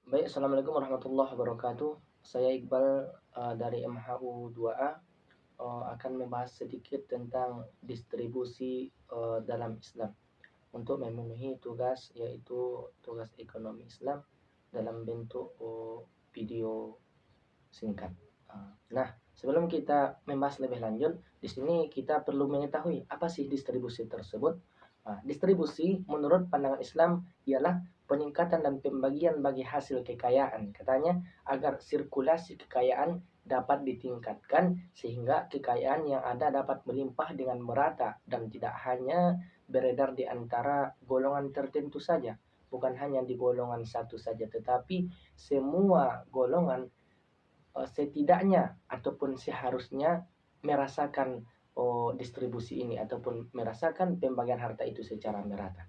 Baik, assalamualaikum warahmatullahi wabarakatuh. Saya Iqbal dari MHU 2A akan membahas sedikit tentang distribusi dalam Islam untuk memenuhi tugas yaitu tugas ekonomi Islam dalam bentuk video singkat. Nah, sebelum kita membahas lebih lanjut, di sini kita perlu mengetahui apa sih distribusi tersebut. Distribusi menurut pandangan Islam ialah peningkatan dan pembagian bagi hasil kekayaan. Katanya agar sirkulasi kekayaan dapat ditingkatkan sehingga kekayaan yang ada dapat melimpah dengan merata dan tidak hanya beredar di antara golongan tertentu saja, bukan hanya di golongan satu saja, tetapi semua golongan setidaknya ataupun seharusnya merasakan distribusi ini ataupun merasakan pembagian harta itu secara merata.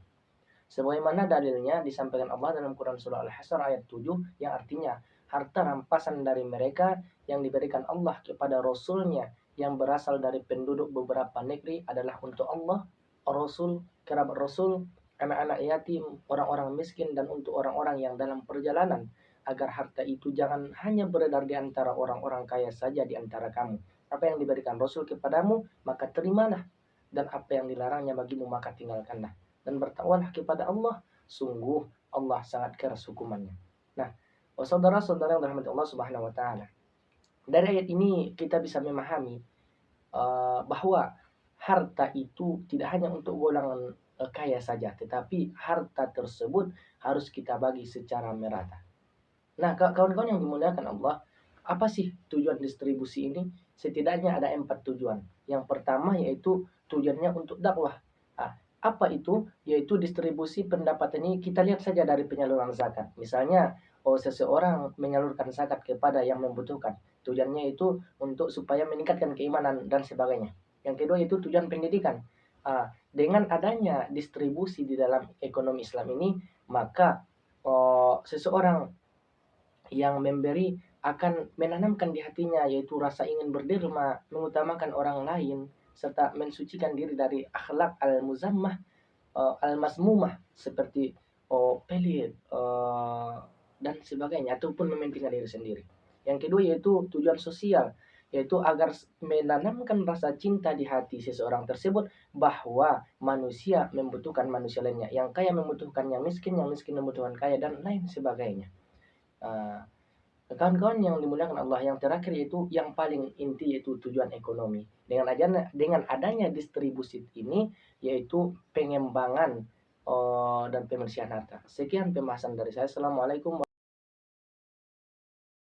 Sebagaimana dalilnya disampaikan Allah dalam Quran surah Al-Hasyr ayat 7 yang artinya harta rampasan dari mereka yang diberikan Allah kepada Rasulnya yang berasal dari penduduk beberapa negeri adalah untuk Allah, Rasul, kerabat Rasul, anak-anak yatim, orang-orang miskin dan untuk orang-orang yang dalam perjalanan agar harta itu jangan hanya beredar di antara orang-orang kaya saja di antara kamu. Apa yang diberikan Rasul kepadamu maka terimalah dan apa yang dilarangnya bagimu maka tinggalkanlah dan bertakwalah kepada Allah, sungguh Allah sangat keras hukumannya. Nah, saudara-saudara yang dirahmati Allah Subhanahu wa taala. Dari ayat ini kita bisa memahami bahwa harta itu tidak hanya untuk golongan kaya saja, tetapi harta tersebut harus kita bagi secara merata. Nah, kawan-kawan yang dimuliakan Allah, apa sih tujuan distribusi ini? Setidaknya ada 4 tujuan. Yang pertama yaitu tujuannya untuk dakwah. Apa itu? Yaitu distribusi pendapatan ini kita lihat saja dari penyaluran zakat. Misalnya, seseorang menyalurkan zakat kepada yang membutuhkan. Tujuannya itu untuk supaya meningkatkan keimanan dan sebagainya. Yang kedua itu tujuan pendidikan. Dengan adanya distribusi di dalam ekonomi Islam ini, maka seseorang yang memberi akan menanamkan di hatinya yaitu rasa ingin berderma, mengutamakan orang lain, serta mensucikan diri dari akhlak al-muzammah, al-masmumah seperti pelit dan sebagainya ataupun mementingkan diri sendiri. Yang kedua yaitu tujuan sosial, yaitu agar menanamkan rasa cinta di hati seseorang tersebut bahwa manusia membutuhkan manusia lainnya, yang kaya membutuhkan yang miskin membutuhkan kaya dan lain sebagainya. Uh, Kawan-kawan yang dimuliakan Allah, yang terakhir yaitu yang paling inti yaitu tujuan ekonomi. Dengan adanya distribusi ini yaitu pengembangan dan pembersihan harta. Sekian pembahasan dari saya. Assalamualaikum.